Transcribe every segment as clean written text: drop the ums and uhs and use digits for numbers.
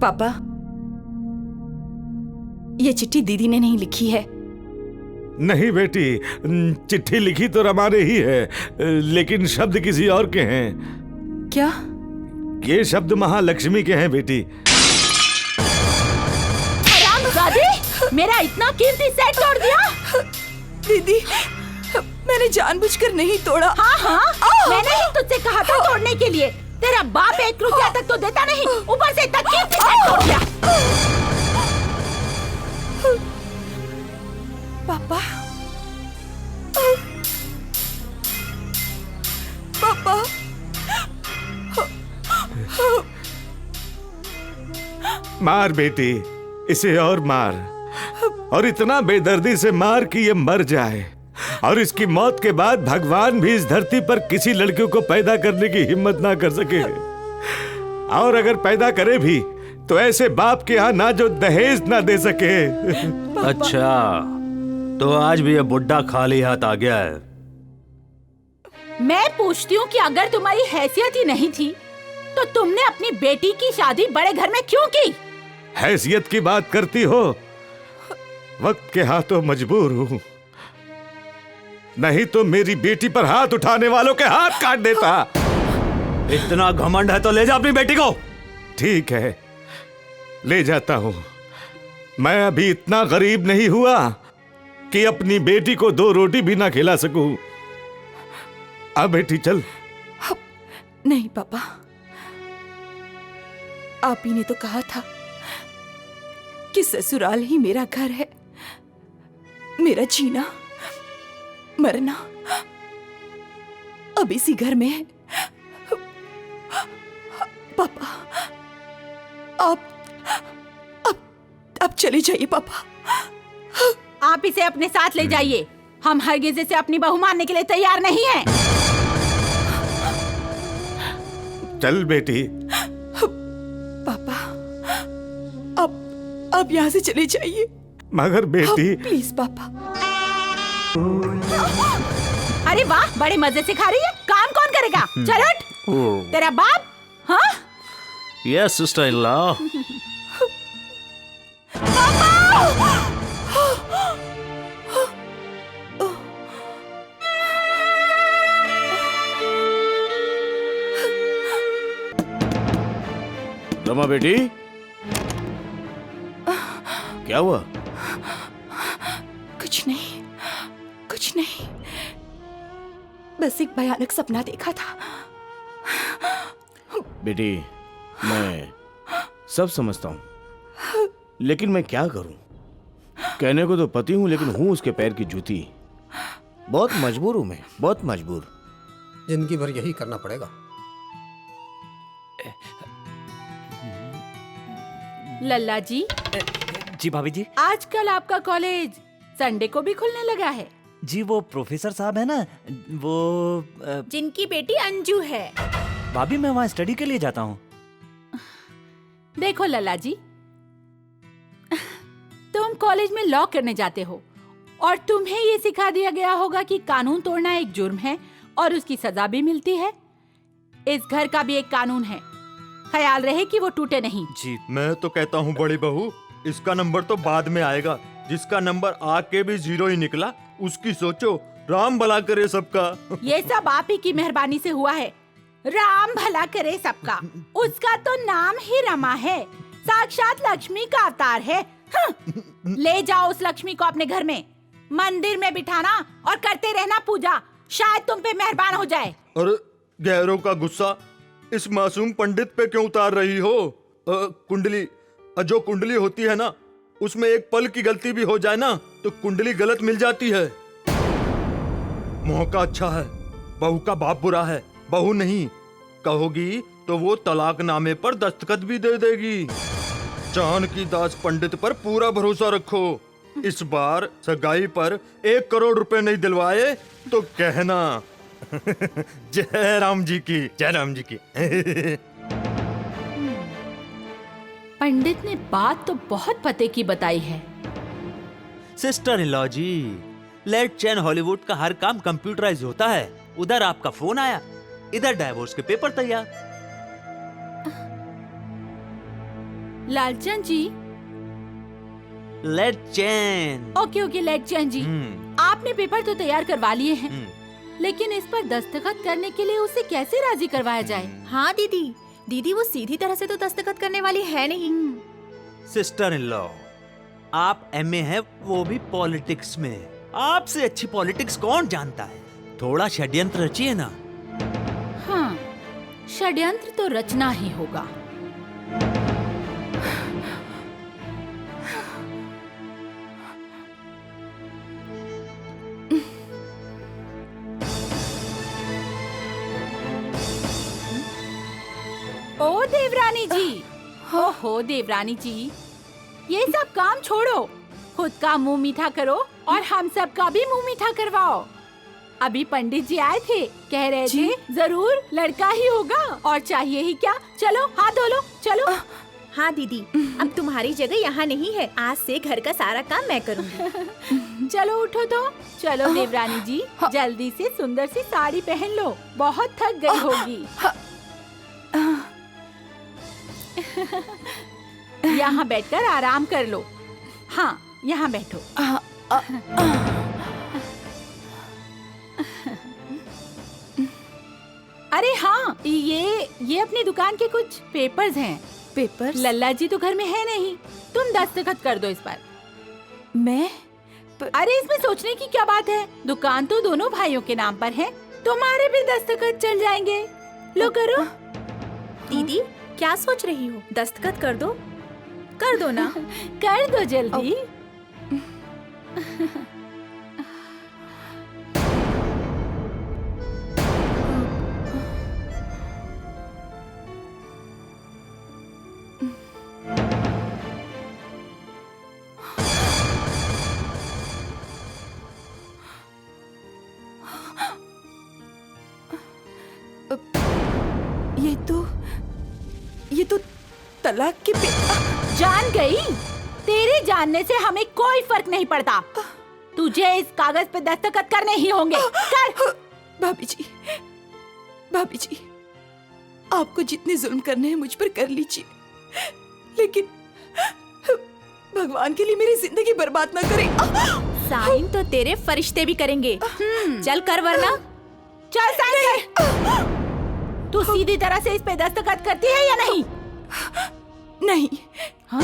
पापा, ये चिट्ठी दीदी ने नहीं लिखी है। नहीं बेटी, चिट्ठी लिखी तो रमा ने ही है, लेकिन शब्द किसी और के हैं। क्या? ये शब्द महालक्ष्मी के हैं बेटी। हरामजादे, मेरा इतना कीमती सेट तोड़ दिया। दीदी, मैंने जानबूझकर नहीं तोड़ा। हाँ, मैंने ही तुझसे कहा था तोड़ने के लिए। तेरा बाप 1 रुपया तक तो देता नहीं, ऊपर से इतना कीमती सेट तोड़ दिया। पापा, पापा, मार बेटी, इसे और मार, और इतना बेदर्दी से मार कि ये मर जाए, और इसकी मौत के बाद भगवान भी इस धरती पर किसी लड़की को पैदा करने की हिम्मत ना कर सके, और अगर पैदा करे भी तो ऐसे बाप के यहाँ ना जो दहेज ना दे सके। अच्छा, तो आज भी ये बुड्ढा खाली हाथ आ गया है। मैं पूछती हूँ कि अगर तुम्हारी हैसियत ही नहीं थी तो तुमने अपनी बेटी की शादी बड़े घर में क्यों की? हैसियत की बात करती हो? वक्त के हाथों मजबूर हूँ, नहीं तो मेरी बेटी पर हाथ उठाने वालों के हाथ काट देता। इतना घमंड है तो ले जा अपनी बेटी को। ठीक है, ले जाता हूँ। मैं अभी इतना गरीब नहीं हुआ कि अपनी बेटी को 2 रोटी भी ना खिला सकूं। अब बेटी चल। नहीं पापा, आप ही ने तो कहा था कि ससुराल ही मेरा घर है, मेरा जीना मरना अब इसी घर में है। पापा, आप चले जाइए पापा। आप इसे अपने साथ ले जाइए। हम हरगिज इसे अपनी बहू मानने के लिए तैयार नहीं हैं। चल बेटी। पापा, आप यहाँ से चले जाइए। मगर बेटी, प्लीज पापा। अरे वाह, बड़े मजे से खा रही है। काम कौन करेगा? चल उठ। तेरा बाप? हाँ? Yes sister in law. Rama बेटी, क्या हुआ? कुछ नहीं, कुछ नहीं, बस एक भयानक सपना देखा था। बेटी, मैं सब समझता हूँ, लेकिन मैं क्या करूं? कहने को तो पति हूं, लेकिन हूं उसके पैर की जूती। बहुत मजबूर हूं मैं, बहुत मजबूर। जिंदगी भर यही करना पड़ेगा। लल्ला जी। जी भाभी जी। आजकल आपका कॉलेज संडे को भी खुलने लगा है। जी वो प्रोफेसर साहब है ना, वो जिनकी बेटी अंजू है। भाभी मैं वहाँ स्टडी के लिए जाता हूँ। देखो लल्ला जी, तुम कॉलेज में लॉ करने जाते हो और तुम्हें ये सिखा दिया गया होगा कि कानून तोड़ना एक जुर्म है और उसकी सजा भी मिलती है। इस घर का भी एक कानून है, ख्याल रहे कि वो टूटे नहीं। जी मैं तो कहता हूँ बड़ी बहू, इसका नंबर तो बाद में आएगा। जिसका नंबर आके भी 0 ही निकला, उसकी सोचो। राम भला करे सबका। ये सब आप ही की मेहरबानी से हुआ है। राम भला करे सबका। उसका तो नाम ही रमा है, साक्षात लक्ष्मी का अवतार है। ले जाओ उस लक्ष्मी को अपने घर में, मंदिर में बिठाना और करते रहना पूजा, शायद तुम पे मेहरबान हो जाए। अरे गैरों का गुस्सा इस मासूम पंडित पे क्यों उतार रही हो? कुंडली, जो कुंडली होती है ना, उसमें एक पल की गलती भी हो जाए ना तो कुंडली गलत मिल जाती है। मौका अच्छा है, बहू का बाप बुरा है। बहू नहीं कहोगी तो वो तलाकनामे पर दस्तखत भी दे देगी। जानकी दास पंडित पर पूरा भरोसा रखो। इस बार सगाई पर 1 करोड़ रुपए नहीं दिलवाए तो कहना। जय राम जी की, जय राम जी की। पंडित ने बात तो बहुत पते की बताई है। सिस्टर इन लॉ जी, लेट चैन हॉलीवुड का हर काम कंप्यूटराइज होता है। उधर आपका फोन आया, इधर डाइवोर्स के पेपर तैयार। लालचंद जी। लेट चैन। ओके ओके लालचंद जी, आपने पेपर तो तैयार करवा लिए हैं, लेकिन इस पर दस्तखत करने के लिए उसे कैसे राजी करवाया जाए? हाँ दीदी, दीदी वो सीधी तरह से तो दस्तखत करने वाली है नहीं। सिस्टर इन लॉ, आप एमए है, वो भी पॉलिटिक्स में। आपसे अच्छी पॉलिटिक्स कौन जानता है? थोड़ा षड्यंत्र रचिए ना। हाँ, षड्यंत्र तो रचना ही होगा। ओ देवरानी जी, ओहो देवरानी जी, ये सब काम छोड़ो, खुद का मुंह मीठा करो और हम सब का भी मुंह मीठा करवाओ। अभी पंडित जी आए थे, कह रहे थे जरूर लड़का ही होगा, और चाहिए ही क्या। चलो हाथ धो लो, चलो। हाँ दीदी, अब तुम्हारी जगह यहाँ नहीं है, आज से घर का सारा काम मैं करूँगी। चलो उठो तो। चलो देवरानी जी, जल्दी से सुंदर सी साड़ी पहन लो, बहुत थक गई होगी। यहाँ बैठकर आराम कर लो। हाँ, यहाँ बैठो। अरे हाँ, ये अपनी दुकान के कुछ पेपर्स हैं। पेपर? लल्ला जी तो घर में है नहीं, तुम दस्तखत कर दो इस पर। मैं? अरे इसमें सोचने की क्या बात है, दुकान तो दोनों भाइयों के नाम पर है, तुम्हारे भी दस्तखत चल जाएंगे। लो करो। दीदी क्या सोच रही हो, दस्तखत कर दो, कर दो ना। कर दो जल्दी। ये तो तलाक के जान गई, तेरे जानने से हमें कोई फर्क नहीं पड़ता, तुझे इस कागज पे दस्तखत करने ही होंगे। कर। भाभी जी, आपको जितने जुल्म करने हैं मुझ पर कर लीजिए, लेकिन भगवान के लिए मेरी जिंदगी बर्बाद ना करें। साइन तो तेरे फरिश्ते भी करेंगे। चल कर, वरना चल साइन कर। तू सीधी तरह से इस पे दस्तखत करती है या नहीं? नहीं। हाँ?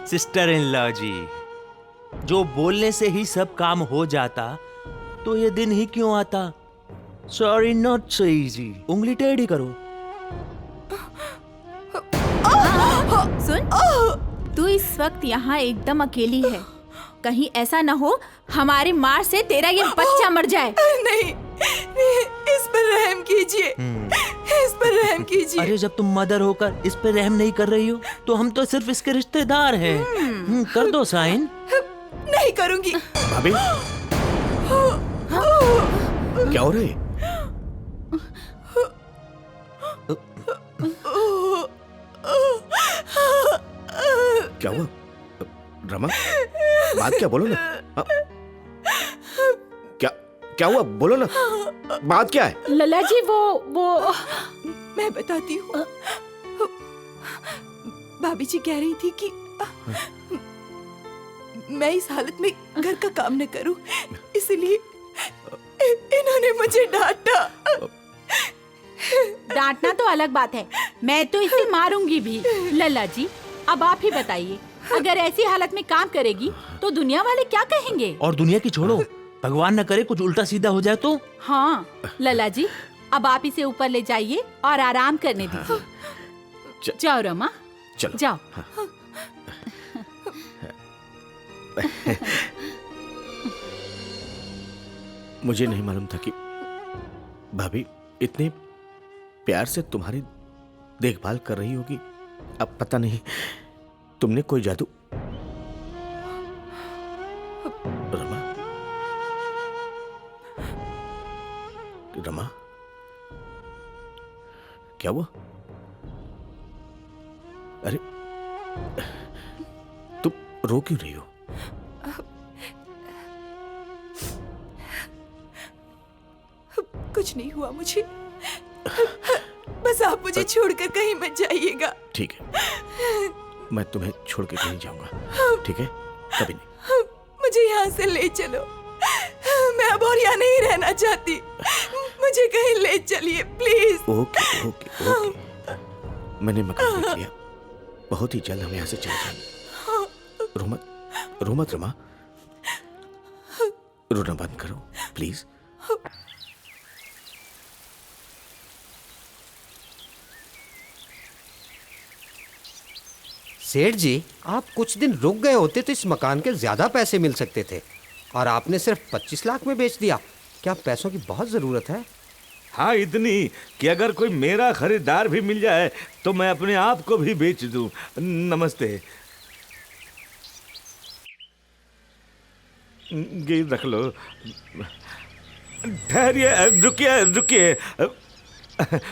सिस्टर इन लॉ जी, जो बोलने से ही सब काम हो जाता तो ये दिन ही क्यों आता? Sorry not so easy. उंगली टेढ़ी करो। सुन, तू इस वक्त यहाँ एकदम अकेली है, कहीं ऐसा न हो हमारी मार से तेरा ये बच्चा मर जाए। नहीं, इस पर रहम कीजिए, इस पर रहम कीजिए। अरे जब तुम मदर होकर इस पे रहम नहीं कर रही हो तो हम तो सिर्फ इसके रिश्तेदार हैं। कर दो साइन। नहीं करूंगी। भाभी क्या हो रहा है? क्या हुआ रमा? बात क्या, बोलो ना। क्या हुआ, बोलो ना, बात क्या है? लल्ला जी वो मैं बताती हूँ। भाभी जी कह रही थी कि मैं इस हालत में घर का काम न करूं, इसलिए इन्होंने मुझे डांटा। डांटना तो अलग बात है, मैं तो इसे मारूंगी भी। लल्ला जी अब आप ही बताइए, अगर ऐसी हालत में काम करेगी तो दुनिया वाले क्या कहेंगे? और दुनिया की छोड़ो, भगवान न करे कुछ उल्टा सीधा हो जाए तो। हाँ लल्ला जी, अब आप इसे ऊपर ले जाइए और आराम करने दीजिए। जाओ रमा, चलो जाओ। मुझे नहीं मालूम था कि भाभी इतने प्यार से तुम्हारी देखभाल कर रही होगी। अब पता नहीं तुमने कोई जादू। रमा, रमा क्या हुआ? अरे तुम रो क्यों रही हो? कुछ नहीं हुआ मुझे। बस आप मुझे छोड़कर कहीं मत जाइएगा। ठीक है, मैं तुम्हें छोड़ के कहीं जाऊंगा, ठीक है? कभी नहीं। मुझे यहाँ से ले चलो, मैं अब और यहाँ नहीं रहना चाहती। मुझे कहीं ले चलिए प्लीज। ओके ओके ओके, मैंने मकान देख लिया, बहुत ही जल्द हम यहाँ से चले जाएंगे। रो मत रमा, रोना बंद करो प्लीज। सेठ जी, आप कुछ दिन रुक गए होते तो इस मकान के ज्यादा पैसे मिल सकते थे, और आपने सिर्फ 25 लाख में बेच दिया। क्या पैसों की बहुत जरूरत है? हाँ, इतनी कि अगर कोई मेरा खरीदार भी मिल जाए तो मैं अपने आप को भी बेच दूं। नमस्ते। ये रख लो। ठहरिए, रुकिए,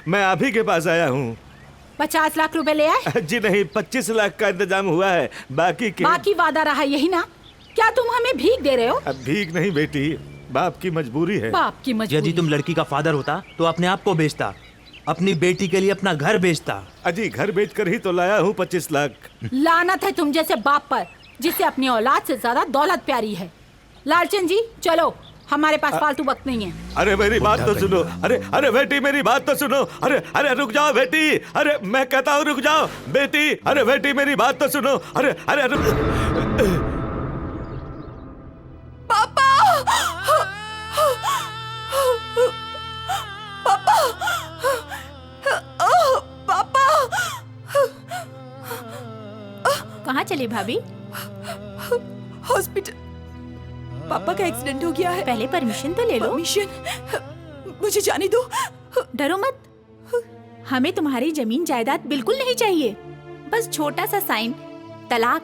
मैं आप ही के पास आया हूँ। 50 लाख रुपए ले आए? जी नहीं, 25 लाख का इंतजाम हुआ है, बाकी वादा रहा यही ना? क्या तुम हमें भीख दे रहे हो? अब भीख नहीं बेटी, बाप की मजबूरी है। बाप की मजबूरी? यदि तुम लड़की का फादर होता तो अपने आप को बेचता, अपनी बेटी के लिए अपना घर बेचता। अजी, घर बेचकर ही तो लाया हूँ 25 लाख। लानत है तुम जैसे बाप पर, जिसे अपनी औलाद से ज्यादा दौलत प्यारी है। लालचंद जी चलो, हमारे पास फालतू वक्त नहीं है। अरे मेरी बात तो सुनो। अरे बेटी, मेरी बात तो सुनो। अरे रुक जाओ बेटी। अरे मैं कहता हूँ रुक जाओ बेटी। अरे बेटी, मेरी बात तो सुनो। अरे रुक। पापा, पापा, पापा। कहाँ चली भाभी? हॉस्पिटल। पापा का एक्सीडेंट हो गया है। पहले परमिशन तो ले लो। परमिशन? मुझे जाने दो। डरो मत, हमें तुम्हारी जमीन जायदाद बिल्कुल नहीं चाहिए, बस छोटा सा साइन, तलाक।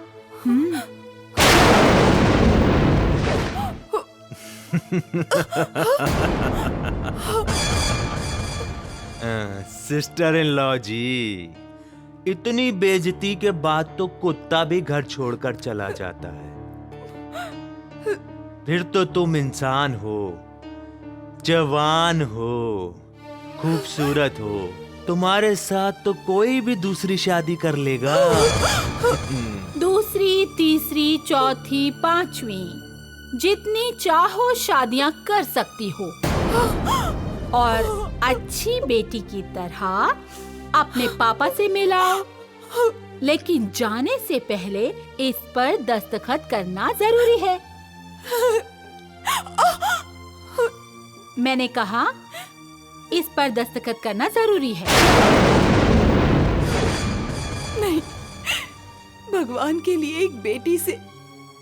सिस्टर इन लॉ जी, इतनी बेइज्जती के बाद तो कुत्ता भी घर छोड़कर चला जाता है। फिर तो तुम इंसान हो, जवान हो, खूबसूरत हो, तुम्हारे साथ तो कोई भी दूसरी शादी कर लेगा। दूसरी, तीसरी, चौथी, पांचवी, जितनी चाहो शादियां कर सकती हो, और अच्छी बेटी की तरह अपने पापा से मिलाओ, लेकिन जाने से पहले इस पर दस्तखत करना जरूरी है। मैंने कहा इस पर दस्तखत करना जरूरी है। नहीं, भगवान के लिए एक बेटी से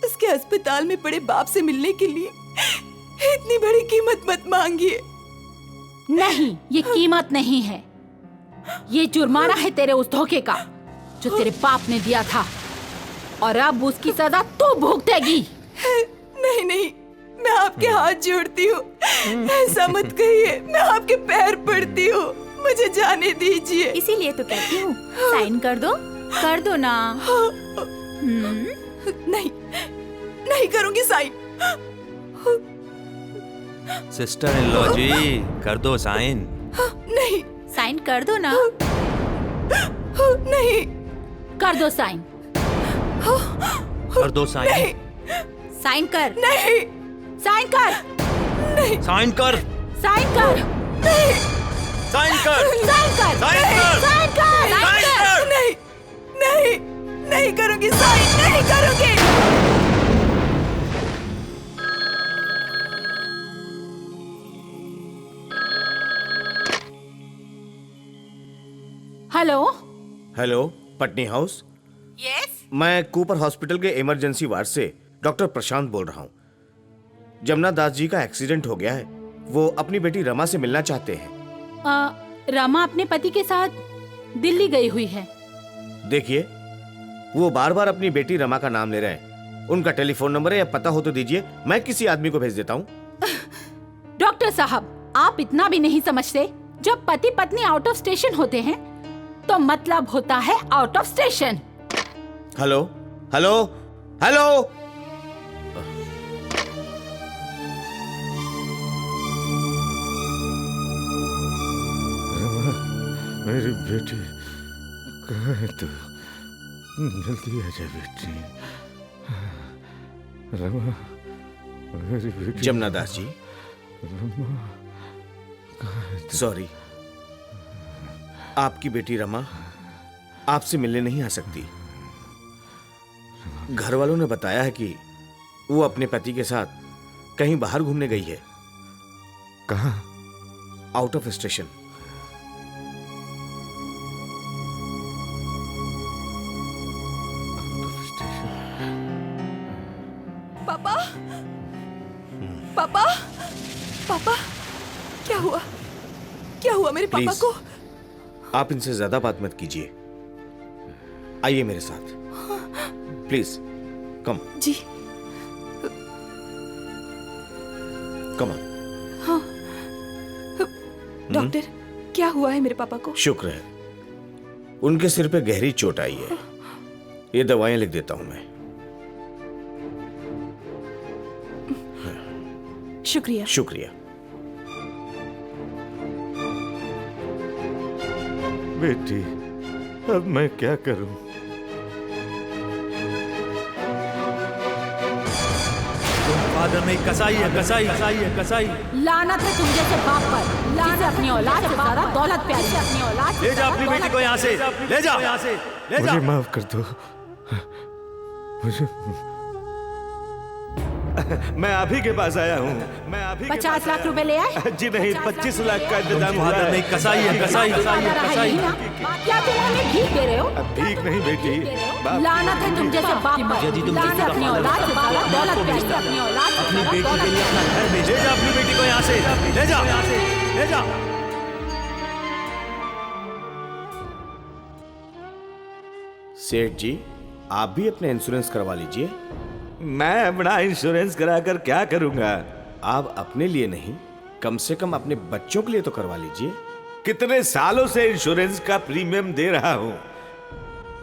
उसके अस्पताल में पड़े बाप से मिलने के लिए इतनी बड़ी कीमत मत मांगिए। नहीं, ये कीमत नहीं है, ये जुर्माना है तेरे उस धोखे का जो तेरे बाप ने दिया था, और अब उसकी सजा तू भुगतेगी। नहीं नहीं, मैं आपके हाथ जोड़ती हूँ, ऐसा मत कहिए, मैं आपके पैर पड़ती हूँ, मुझे जाने दीजिए। इसीलिए तो कहती हूँ, साइन कर दो ना। नहीं, नहीं करूँगी साइन। सिस्टर इन लॉ जी, कर दो साइन। नहीं, साइन कर दो ना। नहीं, कर दो साइन। कर दो साइन। नहीं, साइन कर। नहीं, साइन कर। नहीं, साइन कर। साइन कर। नहीं, साइन कर। साइन कर। साइन कर। साइन कर। साइन कर। नहीं, नहीं, नहीं करूँगी साइन, नहीं करूँगी। Hello, Patni house. यस। मैं कूपर हॉस्पिटल के इमरजेंसी वार्ड से डॉक्टर प्रशांत बोल रहा हूँ। जमुना दास जी का एक्सीडेंट हो गया है, वो अपनी बेटी रमा से मिलना चाहते हैं। रमा अपने पति के साथ दिल्ली गई हुई है। देखिए, वो बार बार अपनी बेटी रमा का नाम ले रहे हैं। उनका टेलीफोन नंबर है या पता हो तो दीजिए, मैं किसी आदमी को भेज देता हूँ। डॉक्टर साहब, आप इतना भी नहीं समझते, जब पति पत्नी आउट ऑफ स्टेशन होते हैं तो मतलब होता है out of station. Hello hello hello. मेरी बेटी कहाँ है तू? जल्दी आ जा बेटी। रमा, मेरी बेटी। जमुना दास जी, सॉरी, आपकी बेटी रमा आपसे मिलने नहीं आ सकती। घर वालों ने बताया है कि वो अपने पति के साथ कहीं बाहर घूमने गई है। कहाँ? Out of station. पापा, पापा, पापा, क्या हुआ? क्या हुआ मेरे पापा प्लीज, को? आप इनसे ज्यादा बात मत कीजिए। आइए मेरे साथ, please come ji. Come on. Doctor, क्या हुआ है मेरे पापा को? शुक्र है, उनके सिर पे गहरी चोट आई है। ये दवाएं लिख देता हूं मैं। शुक्रिया। शुक्रिया। बेटी, अब मैं क्या करूं? फादर नहीं, कसाई है, कसाई, कसाई है, कसाई। लानत है तुम जैसे बाप पर, लानत अपनी औलाद से ज्यादा दौलत प्यारी है। अपनी औलाद से ले जा अपनी बेटी को यहाँ से, ले जा यहाँ से, ले जा। मुझे माफ कर दो। मुझे मैं आप ही के पास आया हूँ। मैं आप ही 50 लाख रुपए ले आए? जी नहीं, 25 लाख का इंतजाम हुआ फादर है। नहीं, कसाई है, कसाई, कसाई है, कसाई। क्या तुम हमें भीख दे रहे हो? अब भीख नहीं बेटी, बाप लानत है तुम जैसे बाप पर, लानत है अपनी औलाद से ज्यादा दौलत प्यारी है। अपनी औलाद से अपनी ज्यादा बेटी दौलत के लिए अपना घर बेच, ले जा अपनी बेटी को यहाँ से, ले जा यहाँ से, ले जा। सेठ जी, आप भी अपना इंश्योरेंस करवा लीजिए। मैं अपना इंश्योरेंस कराकर क्या करूंगा? आप अपने लिए नहीं, कम से कम अपने बच्चों के लिए तो करवा लीजिए। कितने सालों से इंश्योरेंस का प्रीमियम दे रहा हूं।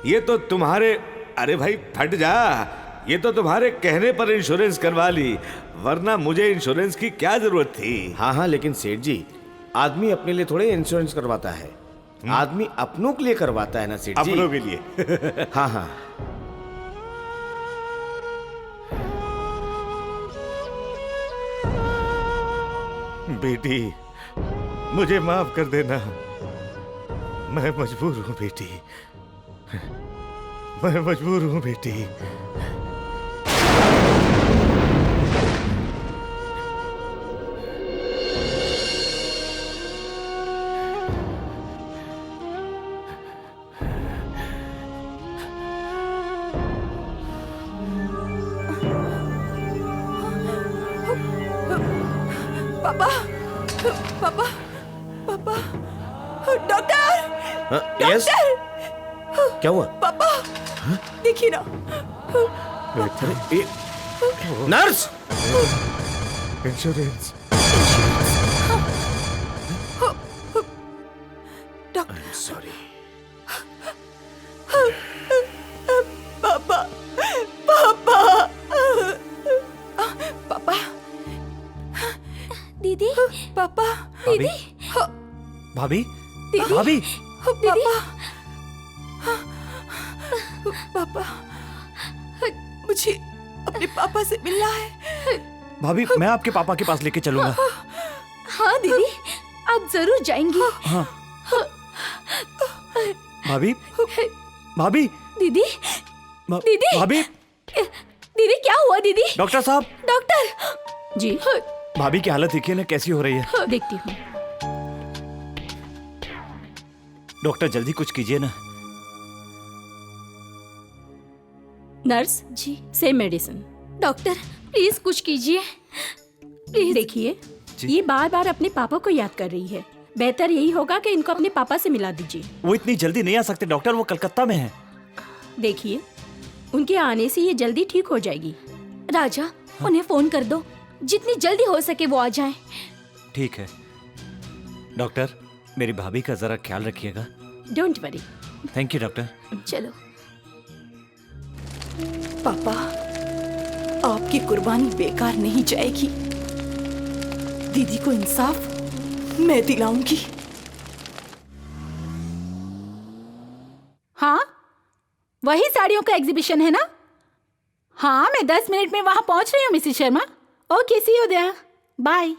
ये तो तुम्हारे, अरे भाई फट जा, ये तो तुम्हारे कहने पर इंश्योरेंस करवा ली, वरना मुझे इंश्योरेंस की क्या जरूरत थी? हाँ हाँ, लेकिन सेठ जी, आदमी अपने लिए थोड़े इंश्योरेंस करवाता है, आदमी अपनों के लिए करवाता है ना सेठ जी। अपनों के लिए। हाँ हाँ। बेटी, मुझे माफ कर देना, मैं मजबूर हूं बेटी, मैं मजबूर हूं बेटी। पापा, पापा, पापा, डॉक्टर, यस, डॉक्टर, क्या हुआ? पापा, देखिए ना। Nurse, insurance. Doctor, sorry. पापा, पापा, पापा, दीदी, पापा, दीदी, भाभी, दीदी, भाभी, पापा, पापा, मुझे अपने पापा से मिलना है। भाभी, मैं आपके पापा के पास लेके चलूंगा। हाँ दीदी, आप जरूर जाएंगी। हाँ। भाभी, भाभी, दीदी, दीदी, भाभी, दीदी क्या हुआ दीदी? डॉक्टर साहब, डॉक्टर जी, भाभी की हालत देखिए ना कैसी हो रही है। देखती हूँ। डॉक्टर जल्दी कुछ कीजिए ना। Nurse ji same medicine. Doctor, please कुछ कीजिए, प्लीज। देखिए, ये बार बार अपने पापा को याद कर रही है। बेहतर यही होगा कि इनको अपने पापा से मिला दीजिए। वो इतनी जल्दी नहीं आ सकते डॉक्टर, वो कलकत्ता में है। देखिए, उनके आने से ये जल्दी ठीक हो जाएगी। राजा, उन्हें फोन कर दो, जितनी जल्दी हो सके वो आ जाएं। ठीक है डॉक्टर, मेरी भाभी का जरा ख्याल रखिएगा। Don't worry. Thank you doctor. चलो। पापा, आपकी कुर्बानी बेकार नहीं जाएगी। दीदी को इंसाफ मैं दिलाऊंगी। हाँ, वही साड़ियों का एग्जीबिशन है ना? हाँ, मैं 10 मिनट में वहां पहुंच रही हूँ Mrs Sharma. Okay, see you there. Bye.